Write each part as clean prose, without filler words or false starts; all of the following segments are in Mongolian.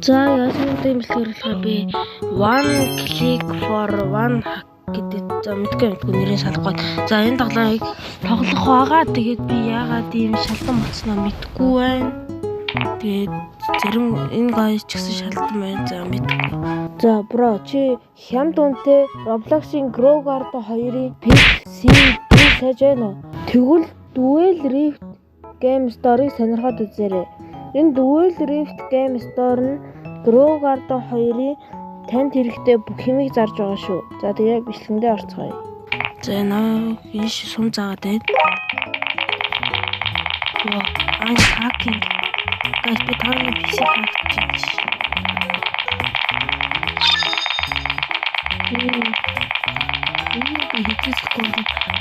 За яасан юм бэлтгэрлэхээр би one click for one hack гэдэг мэдгүй нэрийг санахгүй. За энэ тоглоомыг тоглох байгаа. Тэгээд би яагаад ийм шалтан болсноо мэдгүй байна. Тэгээд зарим энэ гайс ч гэсэн шалтан байна. За мэдгүй. За бро чи хямд үнэтэй Roblox-ийн Grow Garden 2-ын PC сайж байна уу? Тэгвэл Dual Rift Game Store-ыг сонирхоод үзээрэй. Энэ Dual Rift Game Store нь Grow Garden 2-ын танд хэрэгтэй бүх юмыг зарж байгаа шүү. За тэгээ бичлэгэндээ орцгоё. За наа ийш сум заагаад байна. Йоо, хакинг. Гайс би таны PC хакчих. Би хэдүүлэхгүй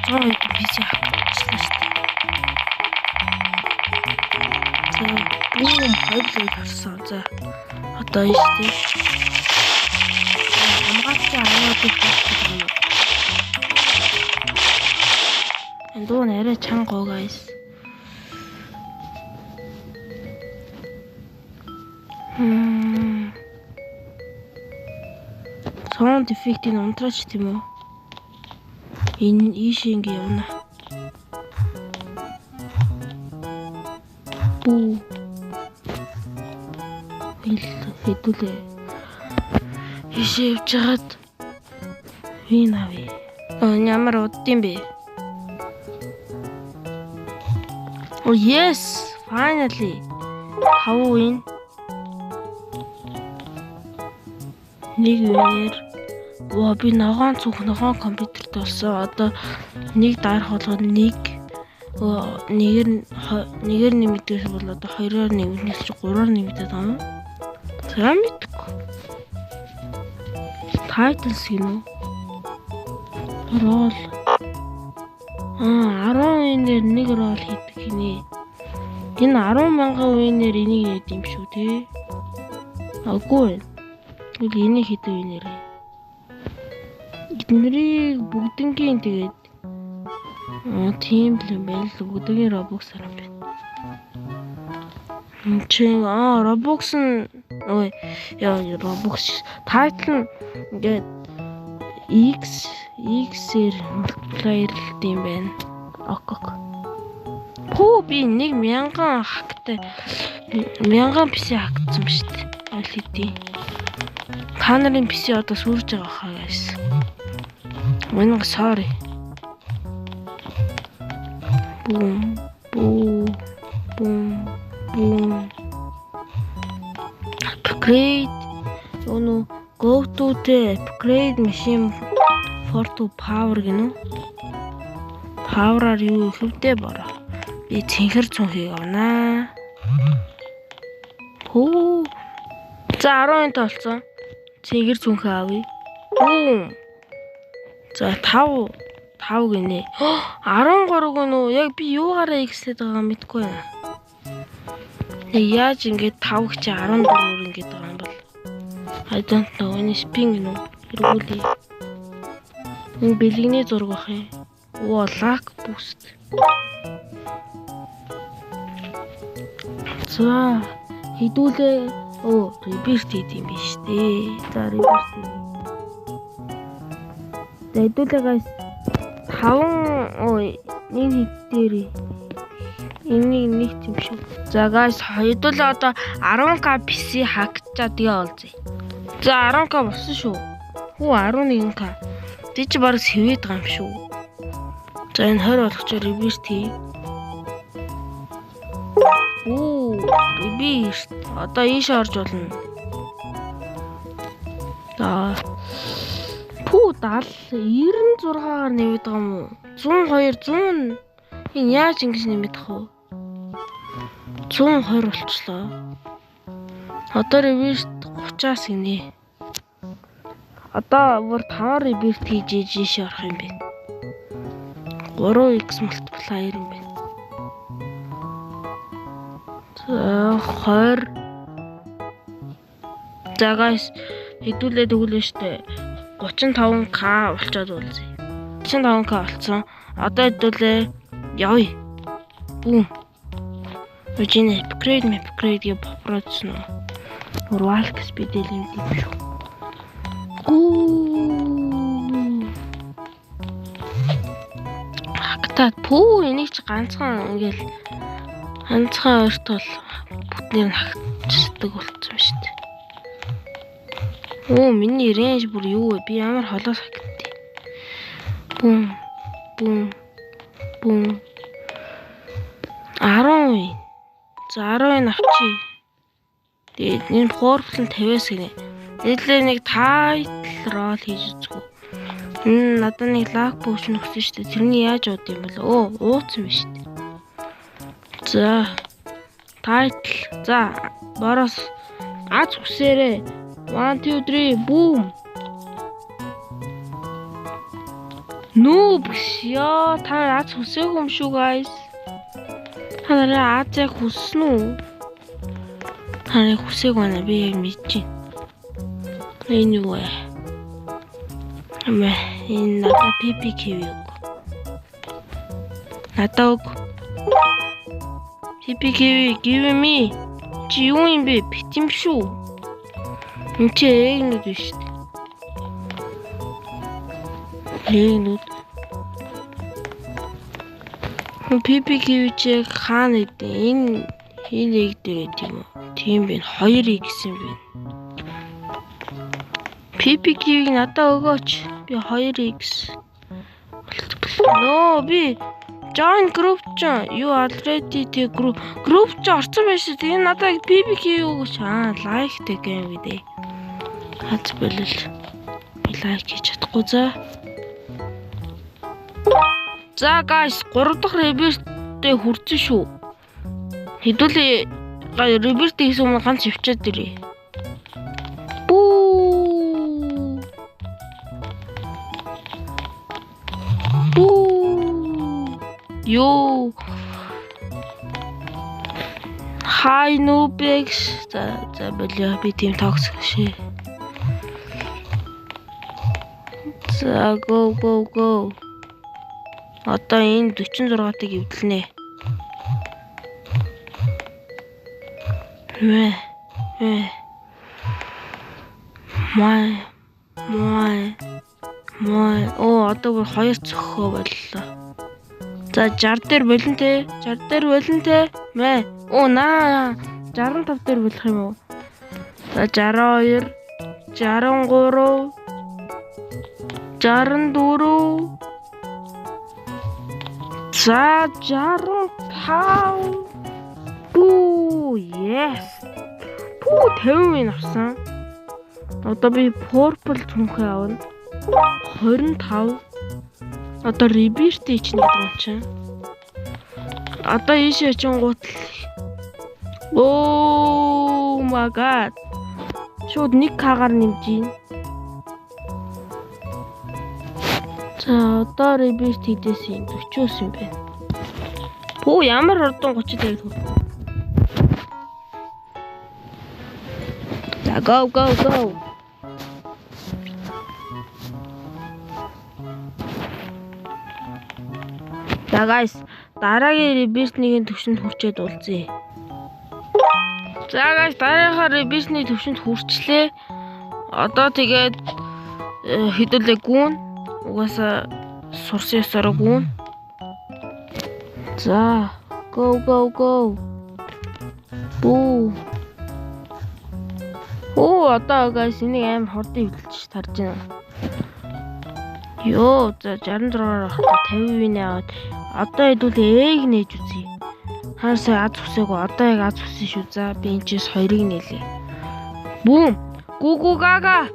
зоо PC хакчихлаа шүү дээ. За бүүм хоёул гарсан. За одоо ийш тий. And do an chango, guys. Someone defeated on touch Timo in Ishingiona. Boo. Hitule. Ишив чад винави. Нямар удсан бэ. Oh yes, finally. Halloween. Нэг үеэр би ногоон цүх ногоон компьютерт болсон. Одоо нэг дарах болгоод нэгээр нэмэгдээс бол одоо 2-оор нэмэгдээс чи 3-оор нэмэгдээд байгаа юм. За мэдгүй. Titles гинөө. Рол. 10-ээр нэг рол хийдэг гинэ. Энэ 10,000 үеийнээр энийг яд юм шүү те. Аггүй. Тэгвэл энийг хийдэг үеийнээр. Эднэрийг бүгднгийн тэгээд тийм л юм байл бүгдний Roblox арга байна. Roblox нь Roblox title ингээд X-ээр multiplayer л юм байна. Окок. Би 1,000 хактай 1000 PC хактсан шүү дээ. Аль хэдий. Та нарын PC одоо сүрж байгаа хаа guys. Sorry. Boom. Upgrade. Go to the upgrade machine for to power гэнэ. Power-аар юу хөвдөө бороо. Би цэнхэр цүнхийг авнаа. За 10 толцсон. Цэнхэр цүнхээ авъя. За 5 гинэ. 13 гэнэ үү? Яг би юугаараа ихсээд байгаа мэдгүй байна. Яаж ингэж 5 гэж 14 ингэж байгаа юм бол. I don't know. Энэ spin гэнэ үү? Эргүүлээ. Энэ бэлгэний зураг бах юм. Luck boost. За хідүүлээ. Reverse хийм биш дээ. За reverse. За хідүүлээ guys. 5 нэг дээр энийг нэг юм шүү. За guys хідүүлээ одоо 10k PC хакчаа тэгээ олзъя. За 10k болсон шүү. 11k. Тэг чи бараг сэвээд байгаа юм шүү. За энэ 20 болгоч reverse хий. Reverse. Одоо ийш орж болно. За 96-аар нэмээд байгаа юм уу? 102 100 энэ яаж ингэж нэмээд тах вэ? 120 болчлоо. Одоо reverse 30-аас гинэ. Одоо бүр 5-аар reverse хийж ийш орох юм бэ. 3x multiplier юм байна. За 20. За guys хэдүүлээ тэгүүлээ штэ 35k болчиход үлзээ. 35k болсон. Одоо хэдүүлээ явъя. Бүүм. Үжиний upgrade гэ бопродсон уу? Урвалк спидэл юм шүү. Хагтаад пүү энийг чи ганцхан ингээл ганцхан ойрт бол бүтнээр нь хагтчихдаг болцсон шүү дээ. Оо миний рейнж бүр юу вэ? Би ямар холоос хагтдээ. Бум бум бум 10. За 10 авчи. Тэгээд энэ пурпл нь 50-аас гинэ. Эдлээ нэг тайтл рол хийж үзгүү. Надад нэг лак поушн өгсөн шүү дээ. Тэрний яаж ууд юм бол ууцсан биш дээ. За тайтл. За бороос аз хүсээрээ 1 2 3 boom. Noob яа та аз хүсээгүй юм шүү guys. Та нараа аз яг хүссэн үү? Таны хүсээг байна би яг мэдчихээн. Энэ юу вэ? Энэ надад PPK юу? Надад PPK give me. Чи юу юм бэ? Бит юм шүү. Энд чи эгнүүд биш үү? Эгнүүд. PPK чи хаана идэв? Энэ нэг дээр тийм үү? Тийм бэ. 2 гэсэн бэ. PPK-ийг надад өгөөч. Би 2x. Нөө би join group ч юу already тэг group ч орсон байж тэгээ надад PPK өгөөч. Like тэг юм гэдэг. Хац болол. Би like хийж чадахгүй за. За guys 3 дахь rebirth-тэй хүрсэн шүү. Хэдүүлээ rebirth хийсэн юм ганц явчаад ирээ. Yo. Hi Nubex. За болоо би тийм toxic шээ. За go. Одоо энэ 46-ыг эвдэлнэ. Мой. Одоо бүр 2 цохоо боллоо. За 60 дээр болон те. 60 дээр болон те. Мэ. Наа 65 дээр болох юм уу? За 62, 63, 64. За 65. Yes. 50 авсан. Одоо би purple цүнхээ авна. 25. Одоо rebirth чинь гэдэг юм чинь. Одоо ийшээ чинь гутал. Oh my god. Шууд 1k-гаар нэмж гин. За одоо rebirth хийдээс юм 40-оос юм байна. Ямар хурдан 30 дээр хүрв. За go. За guys, дараагийн rebirth-ийн төвшөнд хүрчээд уулзъя. За guys, дараагийнхаа rebirth-ийн төвшөнд хүрчлээ. Одоо тэгээд хэдүүлээ гүн. Угаасаа сурсан ёсоор гүн. За, go. Одоо guys, энийг амар хурдан эвдэлж тарж байна. Йоо, за 66-аар авах 50% аваад одоо хэдүүлээ ээг нээж үзье. Хаасаа аз хүсээгүй одоо яг аз хүсэн шүү. За би энэ чээс 2-ыг нээлээ. Бум. Гүгү гага.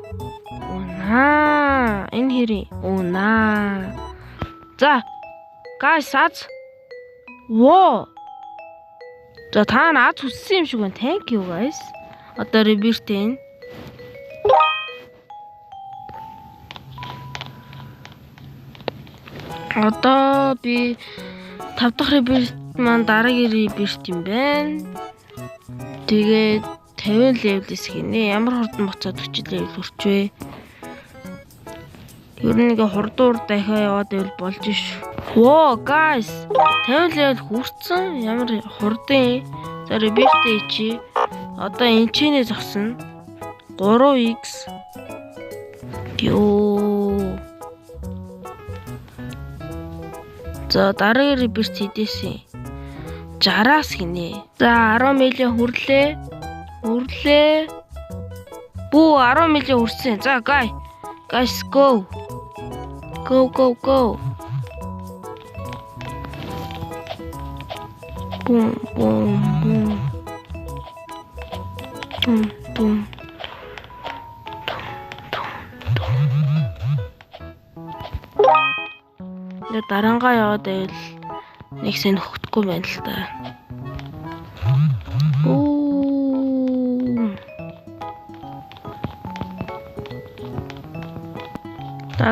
Энэ хэрэг. За. Guys, аз. Во. За та нар аз хүссэн юм шиг байна. Thank you guys. Одоо rebirth энэ. Одоо би 5 дахь rebirth маань дараагийн rebirth юм байна. Тэгээд 50 level-с гинэ. Ямар хурдан буцаад 40 level хүрчвэ. Ер нь ингээ хурдан дахиад яваад байвал болж шүү. Оо guys, 50 level хүрсэн. Ямар хурдан. За rebirth чи. Одоо энчэнэ зогсно. 3x. Ёо. За дараагийн реберт хийдээсэн. 60-аас гинэ. За 10 милийн хүрлээ. Бүү 10 милийн хүрсэн. За guys go. Go. Boom. Нэг дарангаа яваад байвал нэг сэн хөтөхгүй байна л да.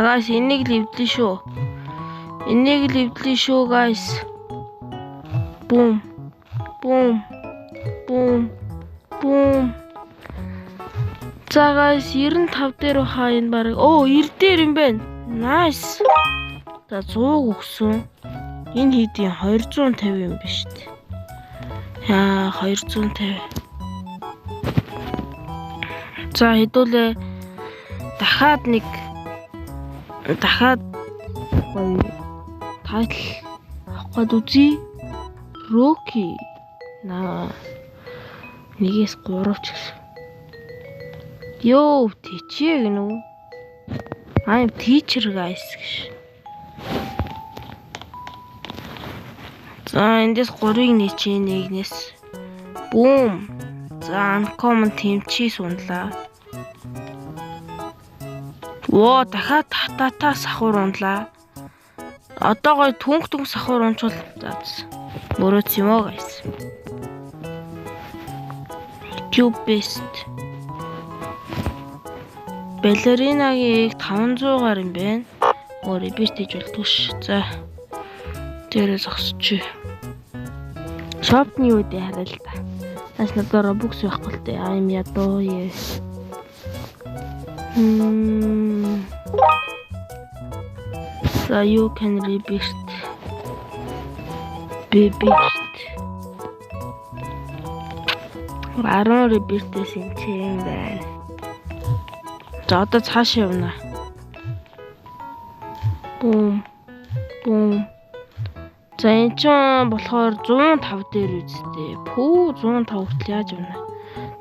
Guys, энийг левдлээ шүү guys. Boom. За guys 95 дээр хаа энэ баг. 90 дээр юм байна. Nice. За 100 өгсөн. Энэ хийдийн 250 юм биш үү? Яа 250. За хэдүүлээ дахиад гоё тайтл авах гээд үзье. Rocky. Нэгээс 3 ч гэсэн. Ёо, тийчээ гэнэ үү? I'm teacher guys гэж. За эндээс 3-ыг нээчээ нэгнээс. Boom. За uncommon тэмчээ сунлаа. Оо, дахиад татаа сахар унлаа. Одоо гоё түнх сахар унчвал мөрөөц юм уу guys. Cubist. Балеринагийн 500-аар юм байна. Реберт хийж болдгоо ш. За. Тэрээ зогсчих. Шопны үедээ хараа л та. Нас надад Robux байхгүй л дээ. I'm ядуу яа. So you can rebirth. Арон rebirth-с юм байна. За одоо цаашаа явна. Boom. За энэ ч болохоор 105 дээр үсттэй. 105 хүртэл яаж явна?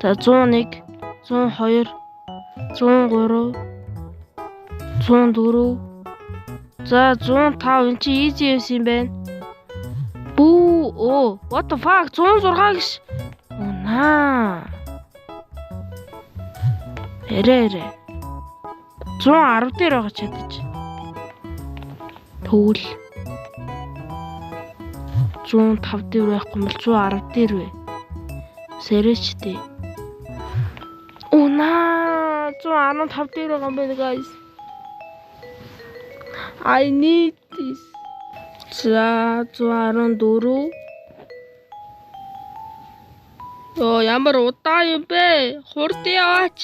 За 101, 102, 103, 104. За 105 энэ чи easy байсан юм байна. Бүү. What the fuck? 106 гэж. Наа. Эрээ. 110 дээр байгаа чадаж. Тэгвэл 105 дээр байхгүй бол 110 дээр вэ. Сэрэчтэй. Наа. 115 дээр байгаа юм байна guys. I need this. За 114. Ямар удаа юм бэ? Хурд яваач.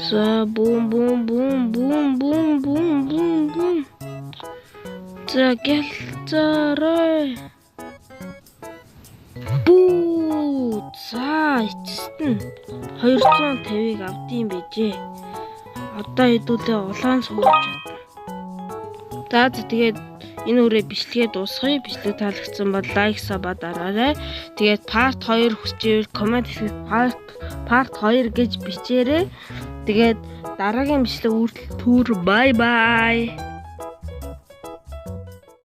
За boom. За гэлцээрэй. Бүү. За эцэстэн 250-ыг авдсан байжээ. Одоо хэдүүлээ улаан сууж чадна. За тэгээд энэ үрээ бичлэгээ дуусгая. Бичлэг таалагдсан бол лайк сабаа дараарай. Тэгээд part 2 хүсчихвэл комент хэсэгт part 2 гэж бичээрэй. Тэгээд дараагийн бичлэг үргэлж бай.